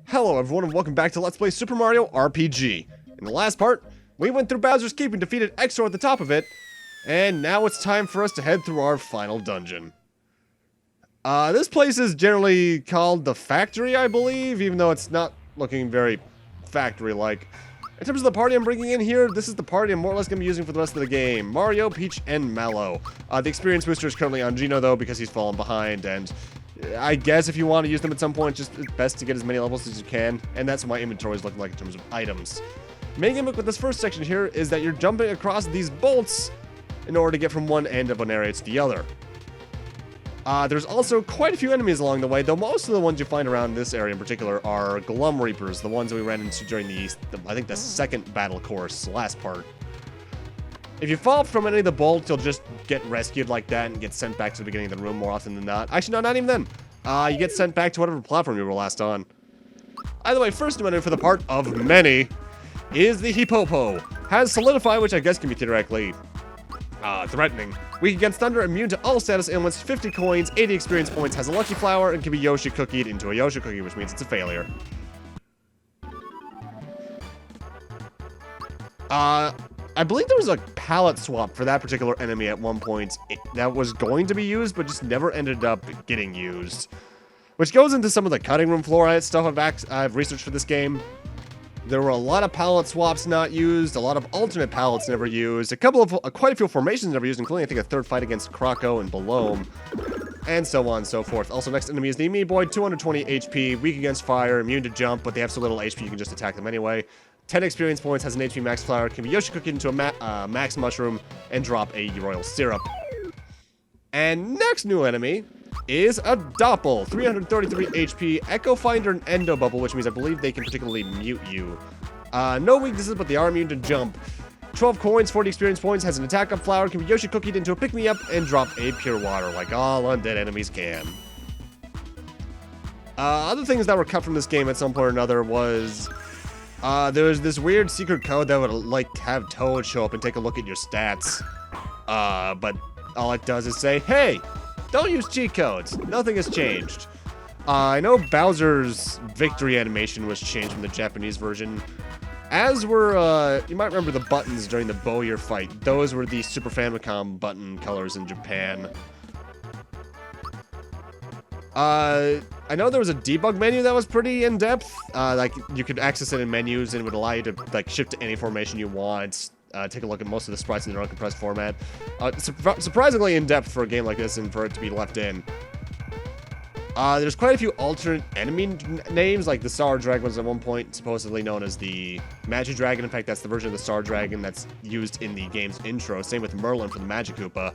Hello everyone and welcome back to Let's Play Super Mario RPG. In the last part, we went through Bowser's Keep and defeated Exor at the top of it, and now it's time for us to head through our final dungeon. This place is generally called the Factory, I believe, even though it's not looking very factory-like. In terms of the party I'm bringing in here, this is the party I'm more or less going to be using for the rest of the game. Mario, Peach, and Mallow. The experience booster is currently on Gino, though, because he's fallen behind, and I guess if you want to use them at some point, it's best to get as many levels as you can, and that's what my inventory is looking like in terms of items. Main gimmick with this first section here is that you're jumping across these bolts in order to get from one end of an area to the other. There's also quite a few enemies along the way, though most of the ones you find around this area in particular are Glum Reapers, the ones that we ran into during I think the second battle course, last part. If you fall from any of the bolts, you'll just get rescued like that and get sent back to the beginning of the room more often than not. Actually, no, not even then. You get sent back to whatever platform you were last on. Either way, first amendment for the part of many is the Hippopo. Has Solidify, which I guess can be theoretically threatening. Weak against thunder, immune to all status ailments, 50 coins, 80 experience points, has a lucky flower, and can be Yoshi cookied into a Yoshi cookie, which means it's a failure. I believe there was a palette swap for that particular enemy at one point that was going to be used, but just never ended up getting used. Which goes into some of the cutting room floor stuff I've researched for this game. There were a lot of palette swaps not used, a lot of alternate palettes never used, quite a few formations never used, including I think a third fight against Croco and Balome, and so on and so forth. Also, next enemy is the Amiiboid, 220 HP, weak against fire, immune to jump, but they have so little HP you can just attack them anyway. 10 experience points, has an HP max flower, can be Yoshi cookied into a max mushroom, and drop a royal syrup. And next new enemy is a Doppel, 333 HP, Echo Finder, and Endo Bubble, which means I believe they can particularly mute you. No weaknesses, but they are immune to jump. 12 coins, 40 experience points, has an attack up flower, can be Yoshi cookied into a pick-me-up, and drop a pure water, like all undead enemies can. Other things that were cut from this game at some point or another was there was this weird secret code that would, like, have Toad show up and take a look at your stats. But all it does is say, hey, don't use cheat codes. Nothing has changed. I know Bowser's victory animation was changed from the Japanese version. As were, you might remember the buttons during the Bowyer fight. Those were the Super Famicom button colors in Japan. I know there was a debug menu that was pretty in-depth. Like, you could access it in menus and it would allow you to, like, shift to any formation you want. Take a look at most of the sprites in their uncompressed format. Surprisingly in-depth for a game like this and for it to be left in. There's quite a few alternate enemy names, like the Star Dragon was at one point supposedly known as the Magic Dragon. In fact, that's the version of the Star Dragon that's used in the game's intro. Same with Merlin for the Magic Koopa.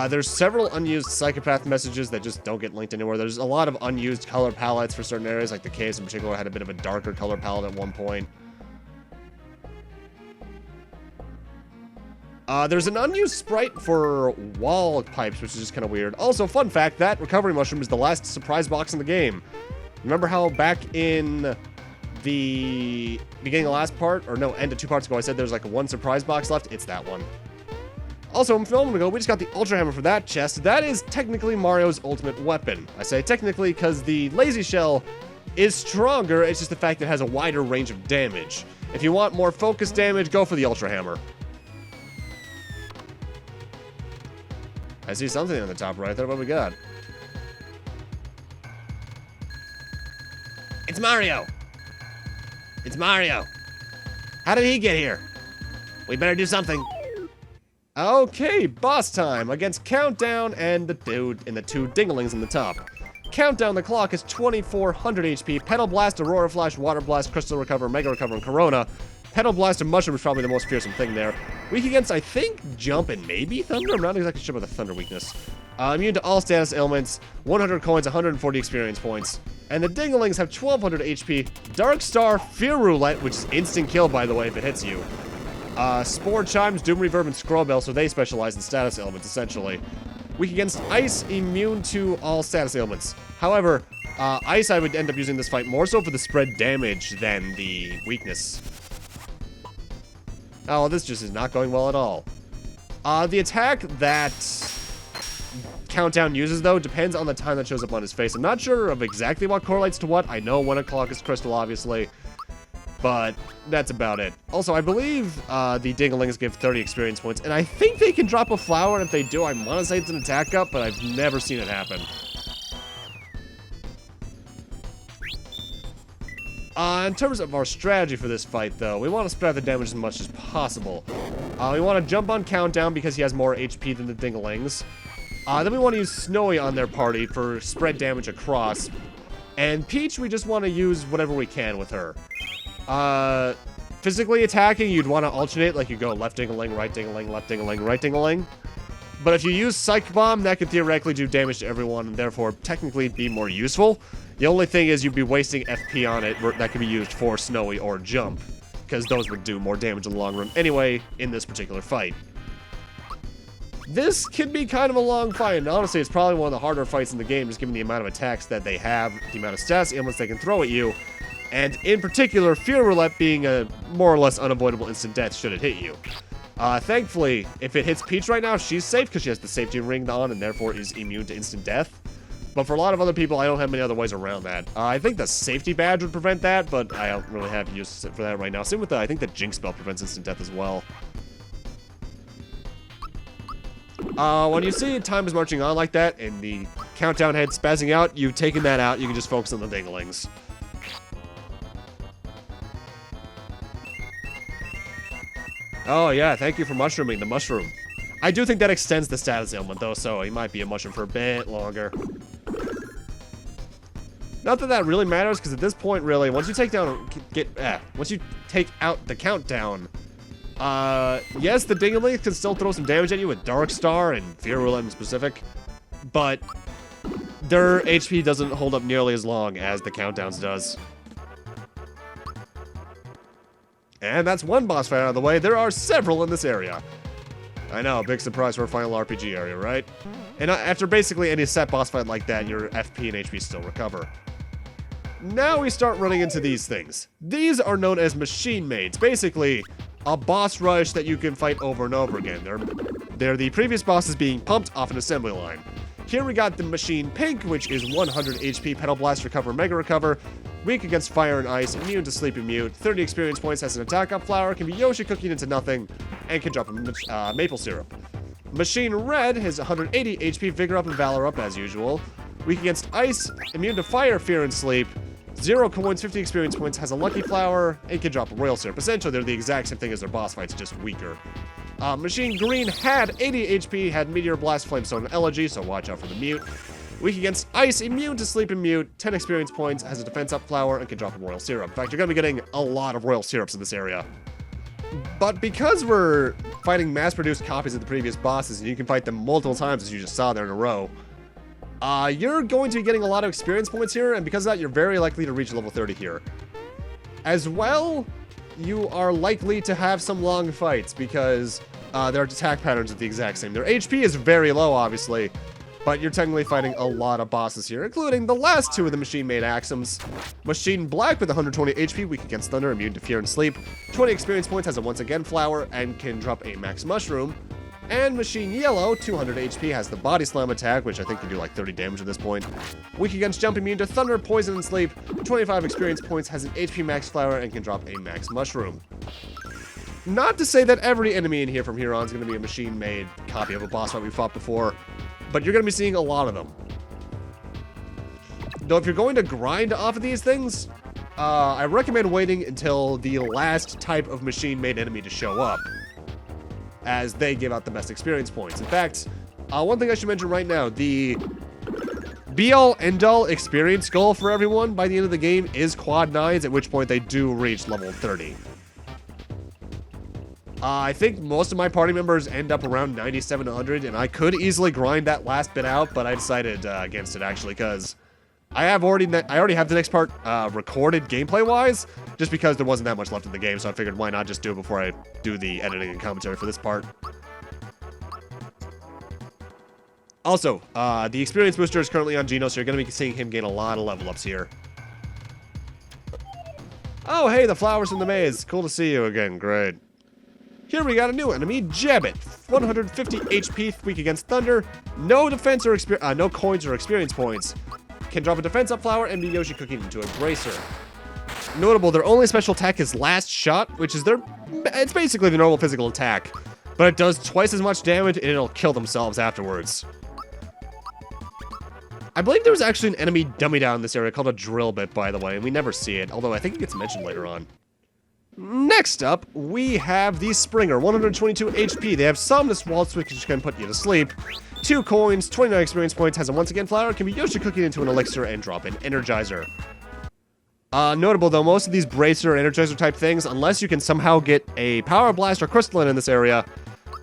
There's several unused psychopath messages that just don't get linked anywhere. There's a lot of unused color palettes for certain areas, like the caves in particular had a bit of a darker color palette at one point. There's an unused sprite for wall pipes, which is just kind of weird. Also, fun fact, that recovery mushroom is the last surprise box in the game. Remember how back in the beginning of the last part, or no, end of 2 parts ago, I said there's like one surprise box left? It's that one. Also, a moment ago, we just got the Ultra Hammer for that chest. That is technically Mario's ultimate weapon. I say technically because the Lazy Shell is stronger, it's just the fact that it has a wider range of damage. If you want more focused damage, go for the Ultra Hammer. I see something on the top right there. What we got? It's Mario! It's Mario! How did he get here? We better do something. Okay, boss time against Countdown and the dude in the 2 Dingalings in the top. Countdown, the clock is 2400 HP. Petal Blast, Aurora Flash, Water Blast, Crystal Recover, Mega Recover, and Corona. Petal Blast and Mushroom is probably the most fearsome thing there. Weak against, I think, Jump and maybe Thunder? I'm not exactly sure about the Thunder weakness. Immune to all status ailments, 100 coins, 140 experience points. And the Dingalings have 1200 HP. Dark Star, Fear Roulette, which is instant kill, by the way, if it hits you. Spore Chimes, Doom Reverb, and Scroll Bell, so they specialize in status ailments, essentially. Weak against Ice, immune to all status ailments. However, Ice I would end up using this fight more so for the spread damage than the weakness. Oh, this just is not going well at all. The attack that countdown uses, though, depends on the time that shows up on his face. I'm not sure of exactly what correlates to what. I know 1 o'clock is crystal, obviously, but that's about it. Also, I believe the Dingalings give 30 experience points, and I think they can drop a flower, and if they do, I want to say it's an attack up, but I've never seen it happen. In terms of our strategy for this fight, though, we want to spread the damage as much as possible. We want to jump on Countdown because he has more HP than the Dingalings. Then we want to use Snowy on their party for spread damage across. And Peach, we just want to use whatever we can with her. Physically attacking, you'd want to alternate, like you go left Dingaling, right Dingaling, left Dingaling, right Dingaling. But if you use Psych Bomb, that could theoretically do damage to everyone and therefore technically be more useful. The only thing is you'd be wasting FP on it that could be used for Snowy or Jump, because those would do more damage in the long run anyway in this particular fight. This can be kind of a long fight, and honestly it's probably one of the harder fights in the game just given the amount of attacks that they have, the amount of stats, ailments they can throw at you, and in particular Fear Roulette being a more or less unavoidable instant death should it hit you. Thankfully, if it hits Peach right now, she's safe because she has the safety ring on and therefore is immune to instant death. But for a lot of other people, I don't have many other ways around that. I think the safety badge would prevent that, but I don't really have use for that right now. Same with I think the Jinx spell prevents instant death as well. When you see time is marching on like that and the countdown head spazzing out, you've taken that out, you can just focus on the Dingalings. Oh yeah, thank you for mushrooming the mushroom. I do think that extends the status ailment though, so he might be a mushroom for a bit longer. Not that that really matters, because at this point, really, once you take down, once you take out the countdown, yes, the Dingalings can still throw some damage at you with Dark Star and Fear Roulette in specific, but their HP doesn't hold up nearly as long as the countdowns does. And that's one boss fight out of the way. There are several in this area. I know, big surprise for a final RPG area, right? And after basically any set boss fight like that, your FP and HP still recover. Now we start running into these things. These are known as machine maids. Basically, a boss rush that you can fight over and over again. They're the previous bosses being pumped off an assembly line. Here we got the Machine Pink, which is 100 HP, Petal Blast, Recover, Mega Recover, weak against fire and ice, immune to sleep and mute, 30 experience points, has an attack up flower, can be Yoshi cooking into nothing, and can drop a maple syrup. Machine Red has 180 HP, Vigor up and Valor up as usual. Weak against ice, immune to fire, fear, and sleep. 0 coins, 50 experience points, has a lucky flower, and can drop a royal syrup. Essentially, they're the exact same thing as their boss fights, just weaker. Machine Green had 80 HP, had Meteor Blast, Flamestone, and Elegy, so watch out for the mute. Weak against ice, immune to sleep and mute, 10 experience points, has a defense up flower, and can drop a royal syrup. In fact, you're going to be getting a lot of royal syrups in this area. But because we're fighting mass-produced copies of the previous bosses, and you can fight them multiple times, as you just saw there in a row, you're going to be getting a lot of experience points here, and because of that, you're very likely to reach level 30 here. As well, you are likely to have some long fights, because their attack patterns are the exact same. Their HP is very low, obviously, but you're technically fighting a lot of bosses here, including the last two of the machine-made Axums. Machine Black with 120 HP, weak against thunder, immune to fear and sleep. 20 experience points, has a once again flower, and can drop a max mushroom. And Machine Yellow, 200 HP, has the Body Slam attack, which I think can do like 30 damage at this point. Weak against jump, immune to thunder, poison, and sleep. 25 experience points, has an HP max flower, and can drop a max mushroom. Not to say that every enemy in here from here on is going to be a machine-made copy of a boss fight we fought before, but you're going to be seeing a lot of them. Though if you're going to grind off of these things, I recommend waiting until the last type of machine-made enemy to show up, as they give out the best experience points. In fact, one thing I should mention right now, the be-all, end-all experience goal for everyone by the end of the game is quad 9s, at which point they do reach level 30. I think most of my party members end up around 97 to 100, and I could easily grind that last bit out, but I decided against it, actually, because I already have the next part recorded gameplay-wise, just because there wasn't that much left in the game, so I figured why not just do it before I do the editing and commentary for this part. Also, the experience booster is currently on Geno, so you're going to be seeing him gain a lot of level ups here. Oh, hey, the flowers in the maze. Cool to see you again. Great. Here we got a new enemy, Jabbit. 150 HP, weak against thunder. No defense or no coins or experience points. Can drop a defense up flower and be Yoshi cooking into a bracer. Notable, their only special attack is Last Shot, which is it's basically the normal physical attack, but it does twice as much damage and it'll kill themselves afterwards. I believe there was actually an enemy dummy down in this area called a drill bit, by the way, and we never see it, although I think it gets mentioned later on. Next up, we have the Springer, 122 HP. They have Somnus Waltz, which can put you to sleep. 2 coins, 29 experience points, has a once again flower, can be Yoshi cooking into an elixir and drop an Energizer. Notable though, most of these bracer Energizer type things, unless you can somehow get a Power Blast or Crystalline in this area,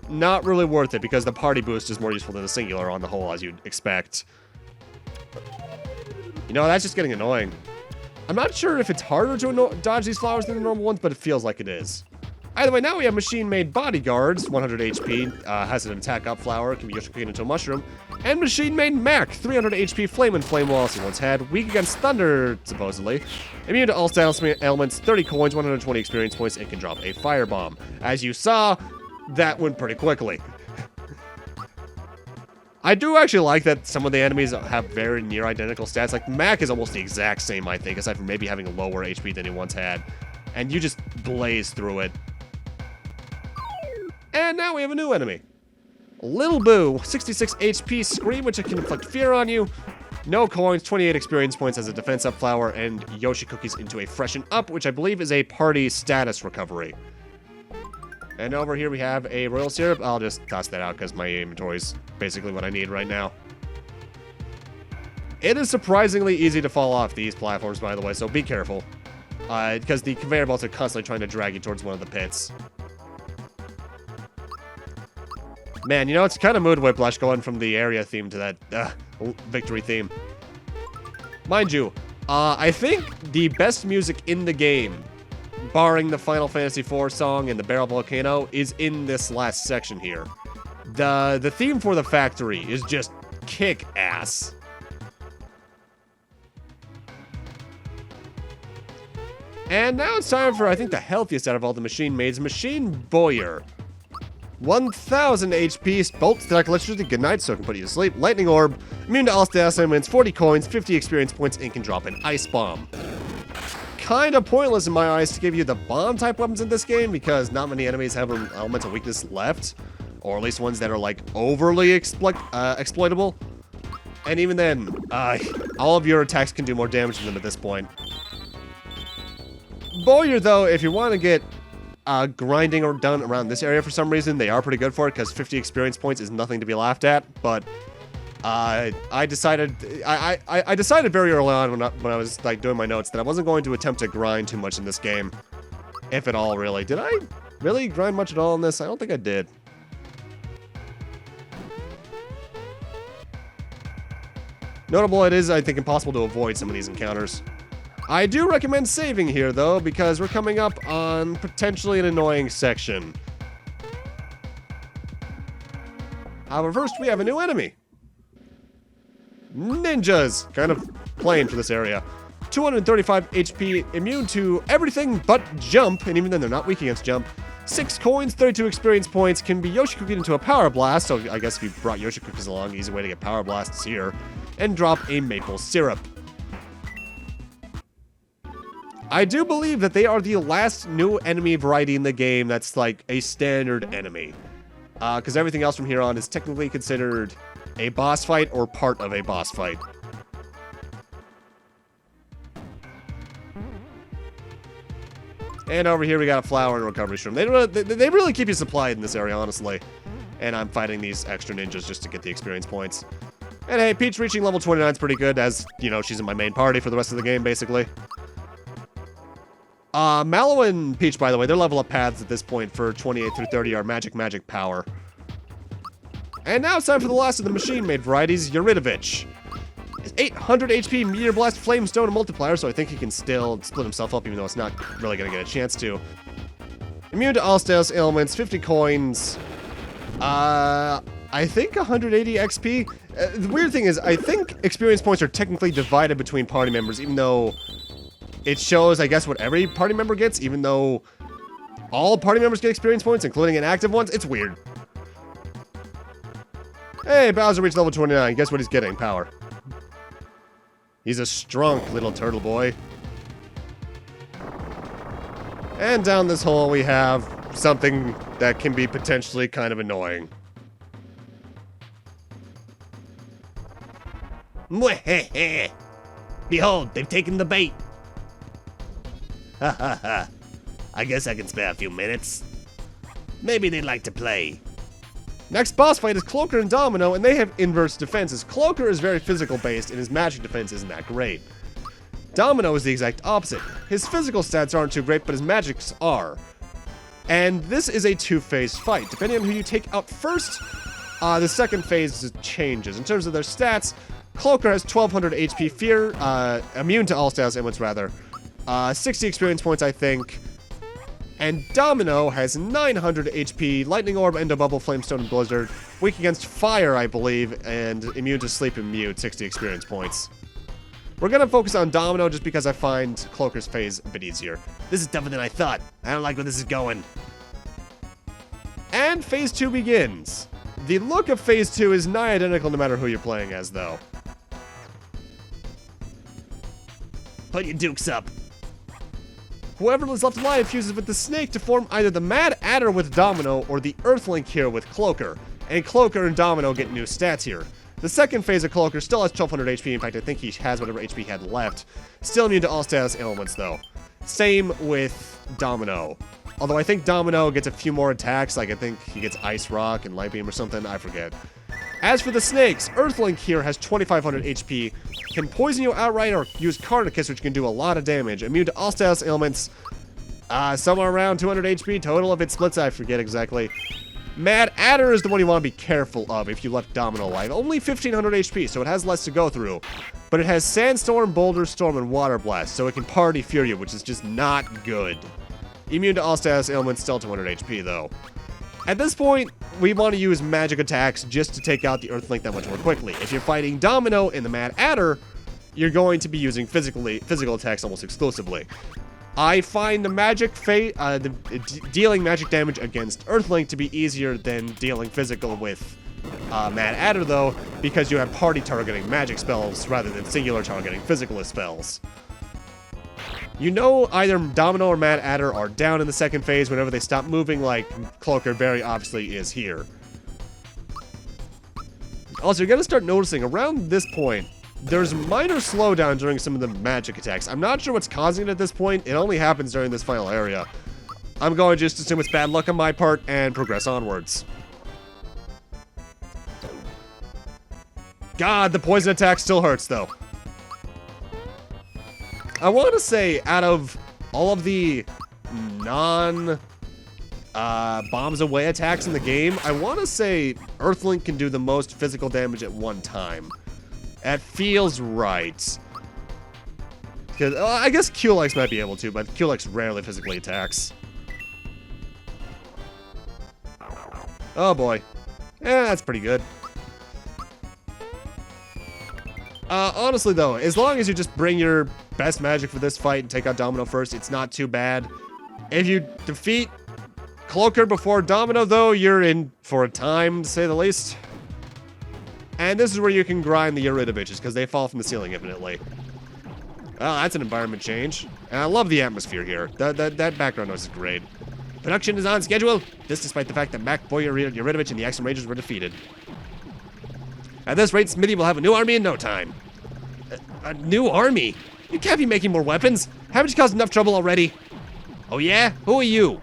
not really worth it because the party boost is more useful than the singular on the whole, as you'd expect. You know, that's just getting annoying. I'm not sure if it's harder to dodge these flowers than the normal ones, but it feels like it is. Either way, now we have machine-made bodyguards, 100 HP, has an attack up flower, can be Yoshi cooking into a mushroom, and machine-made Mac, 300 HP, flame and flame walls he once had, weak against thunder, supposedly, immune to all status ailments, 30 coins, 120 experience points, and can drop a firebomb. As you saw, that went pretty quickly. I do actually like that some of the enemies have very near identical stats. Like, Mac is almost the exact same, I think, aside from maybe having a lower HP than he once had. And you just blaze through it. And now we have a new enemy. Little Boo, 66 HP, Scream, which can inflict fear on you. No coins, 28 experience points as a defense up flower, and Yoshi cookies into a freshen up, which I believe is a party status recovery. And over here we have a Royal Syrup. I'll just toss that out because my inventory is basically what I need right now. It is surprisingly easy to fall off these platforms, by the way, so be careful. Because the conveyor belts are constantly trying to drag you towards one of the pits. Man, you know, it's kind of mood whiplash going from the area theme to that victory theme. Mind you, I think the best music in the game, barring the Final Fantasy IV song and the Barrel Volcano, is in this last section here. The theme for the factory is just kick-ass. And now it's time for, I think, the healthiest out of all the machine maids, Machine Boyer. 1000 HP, bolt static electricity, good night, so it can put you to sleep. Lightning orb, immune to all status ailments, 40 coins, 50 experience points, and can drop an ice bomb. Kind of pointless in my eyes to give you the bomb type weapons in this game because not many enemies have an elemental weakness left, or at least ones that are like overly exploitable. And even then, all of your attacks can do more damage than them at this point. Boyer, though, if you want to get grinding or done around this area for some reason, they are pretty good for it because 50 experience points is nothing to be laughed at. But I decided very early on when I was like doing my notes that I wasn't going to attempt to grind too much in this game, if at all. Really, did I really grind much at all in this? I don't think I did. Notable, it is, I think, impossible to avoid some of these encounters. I do recommend saving here, though, because we're coming up on potentially an annoying section. However, first we have a new enemy. Ninjas, kind of plain for this area. 235 HP, immune to everything but jump, and even then they're not weak against jump. 6 coins, 32 experience points, can be Yoshi cooking into a power blast, so I guess if you brought Yoshi cookies along, easy way to get power blasts here, and drop a maple syrup. I do believe that they are the last new enemy variety in the game that's like a standard enemy. Because everything else from here on is technically considered a boss fight or part of a boss fight. And over here we got a flower and a recovery shroom. They really keep you supplied in this area, honestly. And I'm fighting these extra ninjas just to get the experience points. And hey, Peach reaching level 29 is pretty good, as, you know, she's in my main party for the rest of the game, basically. Mallow and Peach, by the way, their level up paths at this point for 28 through 30 are magic power. And now it's time for the last of the machine-made varieties, Yuridovich. 800 HP, Meteor Blast, Flame Stone, and Multiplier, so I think he can still split himself up, even though it's not really going to get a chance to. Immune to all status ailments, 50 coins. I think 180 XP. The weird thing is, I think experience points are technically divided between party members, even though it shows, I guess, what every party member gets, even though all party members get experience points, including inactive ones. It's weird. Hey, Bowser reached level 29. Guess what he's getting? Power. He's a strong little turtle boy. And down this hole we have something that can be potentially kind of annoying. Mwah-heh-heh. Behold, they've taken the bait. Ha ha ha. I guess I can spare a few minutes. Maybe they'd like to play. Next boss fight is Cloaker and Domino, and they have inverse defenses. Cloaker is very physical based, and his magic defense isn't that great. Domino is the exact opposite. His physical stats aren't too great, but his magics are. And this is a two-phase fight. Depending on who you take out first, the second phase changes. In terms of their stats, Cloaker has 1200 HP fear, immune to all status ailments rather, 60 experience points I think, and Domino has 900 HP, Lightning Orb, Endo Bubble, Flamestone, and Blizzard, weak against fire I believe, and immune to sleep and mute, 60 experience points. We're gonna focus on Domino just because I find Cloaker's phase a bit easier. This is tougher than I thought. I don't like where this is going. And phase 2 begins. The look of phase 2 is nigh identical no matter who you're playing as though. Put your dukes up. Whoever is left alive fuses with the snake to form either the Mad Adder with Domino or the Earthlink here with Cloaker. And Cloaker and Domino get new stats here. The second phase of Cloaker still has 1200 HP. In fact, I think he has whatever HP he had left. Still immune to all status ailments, though. Same with Domino. Although I think Domino gets a few more attacks. Like, I think he gets Ice Rock and Light Beam or something. I forget. As for the snakes, Earthlink here has 2500 HP, can poison you outright or use Carnicus, which can do a lot of damage. Immune to all status ailments, somewhere around 200 HP total if it splits, I forget exactly. Mad Adder is the one you want to be careful of if you left Domino alive. Only 1500 HP, so it has less to go through. But it has Sandstorm, Boulder Storm, and Water Blast, so it can Party Fury, which is just not good. Immune to all status ailments, still 200 HP though. At this point, we want to use magic attacks just to take out the Earthlink that much more quickly. If you're fighting Domino and the Mad Adder, you're going to be using physical attacks almost exclusively. I find the dealing magic damage against Earthlink to be easier than dealing physical with Mad Adder, though, because you have party targeting magic spells rather than singular targeting physical spells. You know either Domino or Mad Adder are down in the second phase whenever they stop moving, like Cloaker very obviously is here. Also, you're going to start noticing around this point, there's minor slowdown during some of the magic attacks. I'm not sure what's causing it at this point. It only happens during this final area. I'm going to just assume it's bad luck on my part and progress onwards. God, the poison attack still hurts, though. I want to say, out of all of the bombs away attacks in the game, I want to say Earthlink can do the most physical damage at one time. That feels right. Because I guess Culex might be able to, but Culex rarely physically attacks. Oh boy. That's pretty good. Honestly though, as long as you just bring your best magic for this fight and take out Domino first, it's not too bad. If you defeat Cloaker before Domino though, you're in for a time, to say the least. And this is where you can grind the Eurydibiches, because they fall from the ceiling infinitely. Oh, that's an environment change. And I love the atmosphere here. That background noise is great. Production is on schedule. This despite the fact that Mac Boy Eurydibiche and the Axum Rangers were defeated. At this rate, Smithy will have a new army in no time. A new army? You can't be making more weapons. Haven't you caused enough trouble already? Oh yeah? Who are you?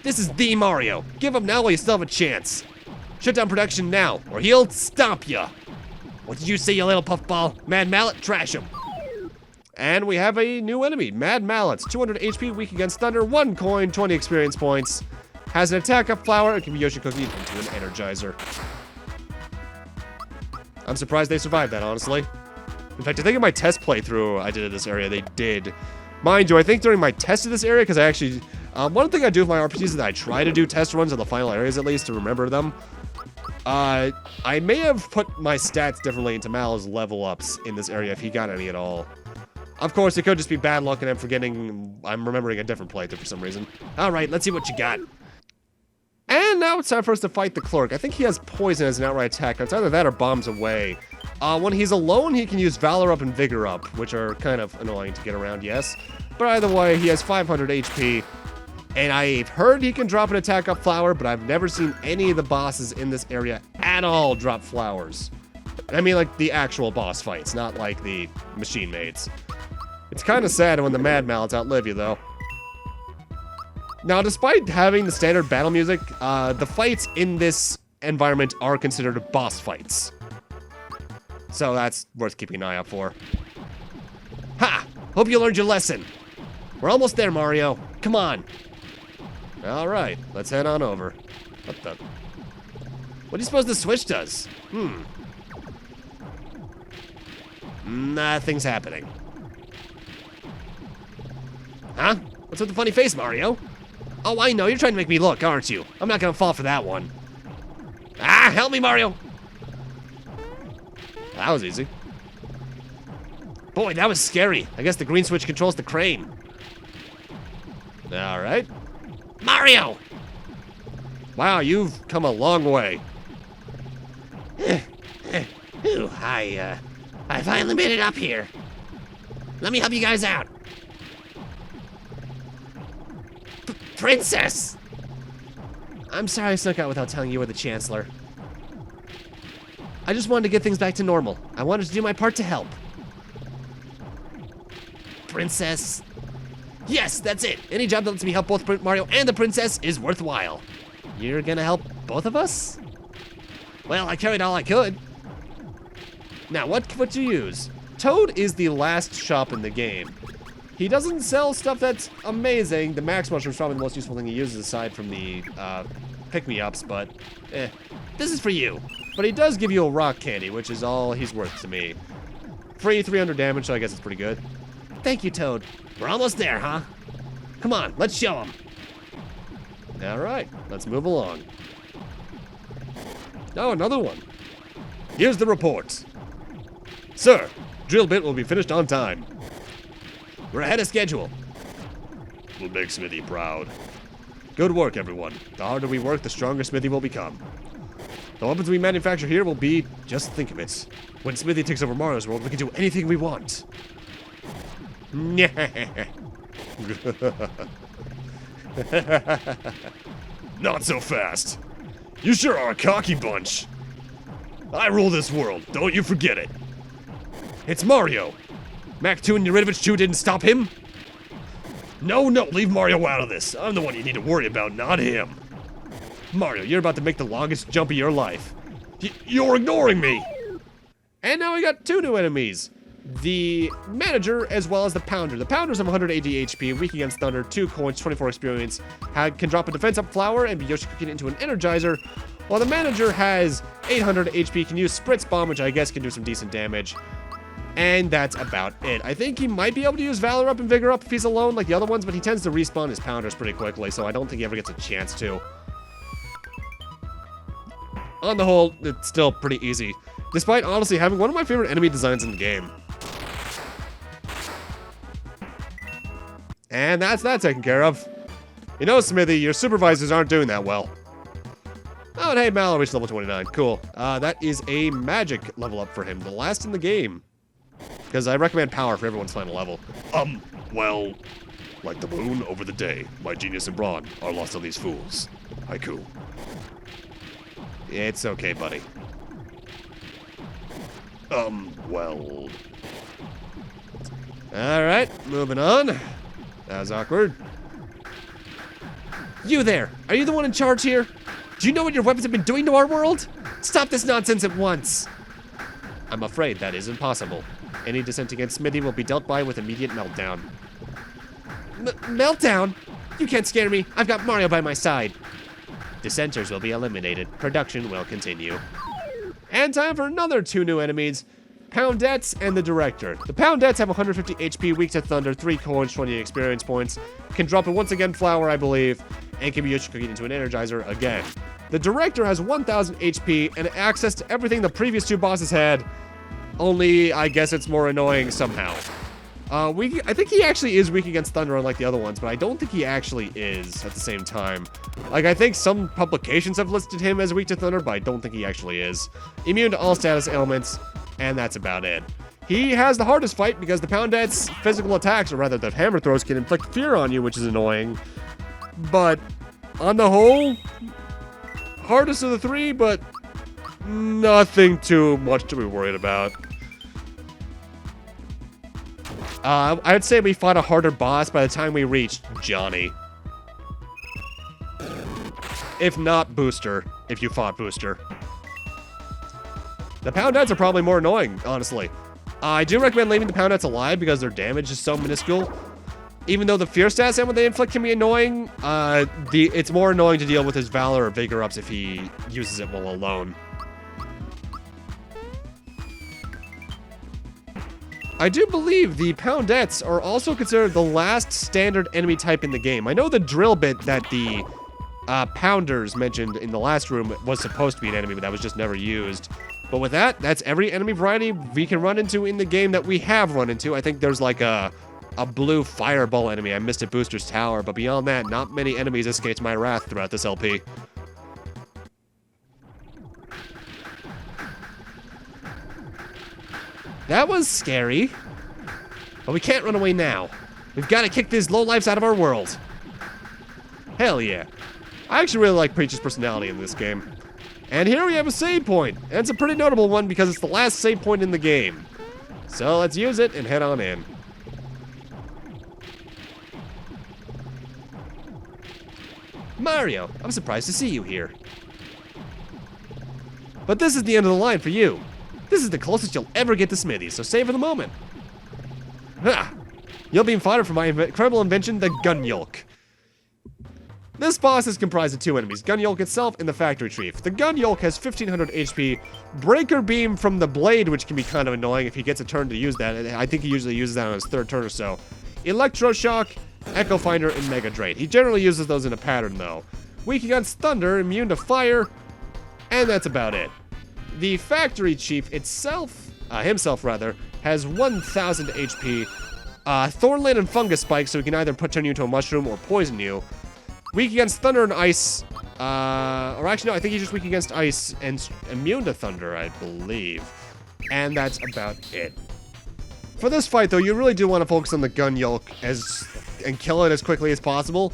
This is the Mario. Give up now while you still have a chance. Shut down production now, or he'll stomp ya. What did you say, you little puffball? Mad Mallet, trash him. And we have a new enemy, Mad Mallets. 200 HP, weak against thunder, 1 coin, 20 experience points. Has an attack up flower, and can be Yoshi Cookie into an Energizer. I'm surprised they survived that, honestly. In fact, I think in my test playthrough I did in this area, they did. Mind you, I think during my test of this area, because I actually... one thing I do with my RPGs is that I try to do test runs of the final areas at least to remember them. I may have put my stats differently into Mal's level ups in this area if he got any at all. Of course, it could just be bad luck and I'm remembering a different playthrough for some reason. Alright, let's see what you got. And now it's time for us to fight the clerk. I think he has poison as an outright attack. It's either that or bombs away. When he's alone, he can use Valor Up and Vigor Up, which are kind of annoying to get around, yes. But either way, he has 500 HP. And I've heard he can drop an attack up flower, but I've never seen any of the bosses in this area at all drop flowers. I mean, like, the actual boss fights, not like the machine mates. It's kind of sad when the Mad Mallets outlive you, though. Now, despite having the standard battle music, the fights in this environment are considered boss fights. So that's worth keeping an eye out for. Ha! Hope you learned your lesson. We're almost there, Mario. Come on. Alright, let's head on over. What the? What do you suppose the switch does? Nothing's happening. Huh? What's with the funny face, Mario? Oh, I know. You're trying to make me look, aren't you? I'm not gonna fall for that one. Ah, help me, Mario! That was easy. Boy, that was scary. I guess the green switch controls the crane. Alright. Mario! Wow, you've come a long way. Ooh, I finally made it up here. Let me help you guys out. Princess! I'm sorry I snuck out without telling you or the Chancellor. I just wanted to get things back to normal. I wanted to do my part to help. Princess? Yes, that's it. Any job that lets me help both Mario and the princess is worthwhile. You're gonna help both of us? Well, I carried all I could. Now, what would you use? Toad is the last shop in the game. He doesn't sell stuff that's amazing. The Max Mushroom's probably the most useful thing he uses aside from the pick-me-ups, but This is for you. But he does give you a rock candy, which is all he's worth to me. Free 300 damage, so I guess it's pretty good. Thank you, Toad. We're almost there, huh? Come on, let's show him. Alright, let's move along. Oh, another one. Here's the report. Sir, drill bit will be finished on time. We're ahead of schedule. We'll make Smithy proud. Good work, everyone. The harder we work, the stronger Smithy will become. The weapons we manufacture here will be, just think of it. When Smithy takes over Mario's world, we can do anything we want. Not so fast. You sure are a cocky bunch. I rule this world, don't you forget it. It's Mario. Mac 2 and Yuridovich 2 didn't stop him? No, leave Mario out of this. I'm the one you need to worry about, not him. Mario, you're about to make the longest jump of your life. You're ignoring me! And now we got two new enemies. The Manager as well as the Pounder. The Pounder's have 180 HP, weak against Thunder, 2 coins, 24 experience, can drop a defense up flower and be Yoshi cooking into an Energizer, while the Manager has 800 HP, can use Spritz Bomb, which I guess can do some decent damage. And that's about it. I think he might be able to use Valor Up and Vigor Up if he's alone like the other ones, but he tends to respawn his Pounders pretty quickly, so I don't think he ever gets a chance to. On the whole, it's still pretty easy, despite honestly having one of my favorite enemy designs in the game. And that's that taken care of. You know, Smithy, your supervisors aren't doing that well. Oh, and hey, Mallow reached level 29. Cool. That is a magic level up for him, the last in the game. Because I recommend power for everyone's final level. Well, like the moon over the day, my genius and brawn are lost on these fools. Haiku. It's okay, buddy. Well. Alright, moving on. That was awkward. You there! Are you the one in charge here? Do you know what your weapons have been doing to our world? Stop this nonsense at once! I'm afraid that is impossible. Any dissent against Smithy will be dealt by with immediate meltdown. Meltdown? You can't scare me. I've got Mario by my side. Dissenters will be eliminated. Production will continue. And time for another two new enemies. Poundettes and the Director. The Poundettes have 150 HP, weak to Thunder, 3 coins, 20 experience points. Can drop it once again flower, I believe, and can be Yoshi cooking into an Energizer again. The Director has 1000 HP and access to everything the previous two bosses had, only I guess it's more annoying somehow. I think he actually is weak against thunder unlike the other ones, but I don't think he actually is at the same time. Like, I think some publications have listed him as weak to thunder, but I don't think he actually is. Immune to all status ailments, and that's about it. He has the hardest fight because the Poundette's physical attacks, or rather the hammer throws, can inflict fear on you, which is annoying. But on the whole, hardest of the three, but nothing too much to be worried about. I would say we fought a harder boss by the time we reached Johnny. If not Booster, if you fought Booster. The Poundettes are probably more annoying, honestly. I do recommend leaving the Poundettes alive because their damage is so minuscule. Even though the fear stats and what they inflict can be annoying, it's more annoying to deal with his Valor or Vigor ups if he uses it while alone. I do believe the Poundettes are also considered the last standard enemy type in the game. I know the drill bit that the Pounders mentioned in the last room was supposed to be an enemy, but that was just never used. But with that, that's every enemy variety we can run into in the game that we have run into. I think there's like a blue fireball enemy I missed at Booster's Tower, but beyond that, not many enemies escaped my wrath throughout this LP. That was scary. But we can't run away now. We've got to kick these lowlifes out of our world. Hell yeah. I actually really like Preach's personality in this game. And here we have a save point. And it's a pretty notable one because it's the last save point in the game. So let's use it and head on in. Mario, I'm surprised to see you here. But this is the end of the line for you. This is the closest you'll ever get to Smithy, so savor the moment. Ha! You'll be fodder for my incredible invention, the Gun Yolk. This boss is comprised of two enemies, Gun Yolk itself and the Factory Chief. The Gun Yolk has 1500 HP, Breaker Beam from the Blade, which can be kind of annoying if he gets a turn to use that. I think he usually uses that on his third turn or so. Electroshock, Echo Finder, and Mega Drain. He generally uses those in a pattern, though. Weak against Thunder, immune to Fire, and that's about it. The Factory Chief itself, himself rather, has 1000 HP, Thornland and Fungus Spike, so he can either turn you into a mushroom or poison you. Weak against Thunder and Ice, or actually no, I think he's just weak against Ice and immune to Thunder, I believe. And that's about it. For this fight, though, you really do want to focus on the Gun Yolk and kill it as quickly as possible,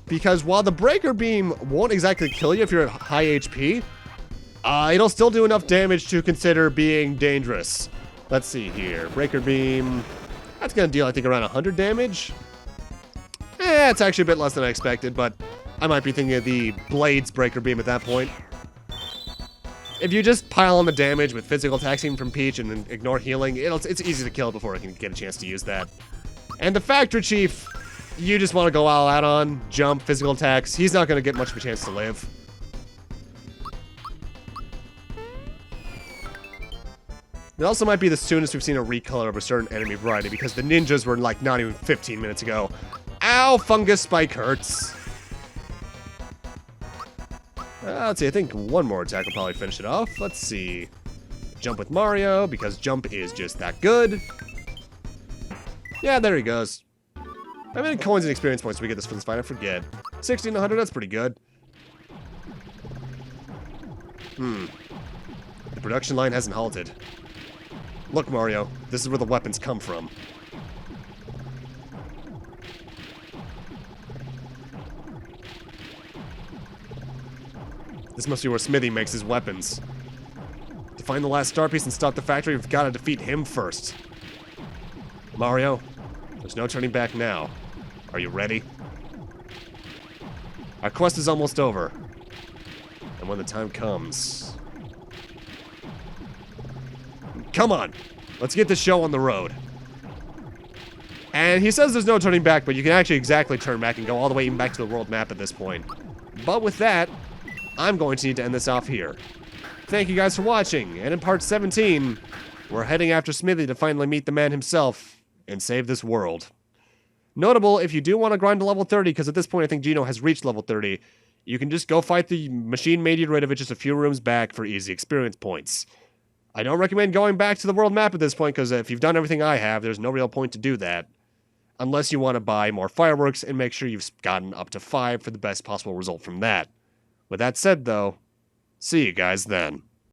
because while the Breaker Beam won't exactly kill you if you're at high HP, it'll still do enough damage to consider being dangerous. Let's see here. Breaker Beam. That's going to deal, I think, around 100 damage. It's actually a bit less than I expected, but I might be thinking of the Blade's Breaker Beam at that point. If you just pile on the damage with physical attacks even from Peach and ignore healing, it's easy to kill before I can get a chance to use that. And the Factory Chief, you just want to go all out on, jump, physical attacks. He's not going to get much of a chance to live. It also might be the soonest we've seen a recolor of a certain enemy variety because the ninjas were like not even 15 minutes ago. Ow, Fungus Spike hurts. Let's see, I think one more attack will probably finish it off. Let's see. Jump with Mario, because jump is just that good. Yeah, there he goes. How many coins and experience points do we get for this fight? I forget. 1600, that's pretty good. The production line hasn't halted. Look, Mario, this is where the weapons come from. This must be where Smithy makes his weapons. To find the last star piece and stop the factory, we've got to defeat him first. Mario, there's no turning back now. Are you ready? Our quest is almost over. And when the time comes... Come on, let's get the show on the road. And he says there's no turning back, but you can actually exactly turn back and go all the way even back to the world map at this point. But with that, I'm going to need to end this off here. Thank you guys for watching, and in part 17, we're heading after Smithy to finally meet the man himself and save this world. Notable, if you do want to grind to level 30, because at this point I think Gino has reached level 30, you can just go fight the machine made you rid of it just a few rooms back for easy experience points. I don't recommend going back to the world map at this point, because if you've done everything I have, there's no real point to do that. Unless you want to buy more fireworks and make sure you've gotten up to 5 for the best possible result from that. With that said, though, see you guys then.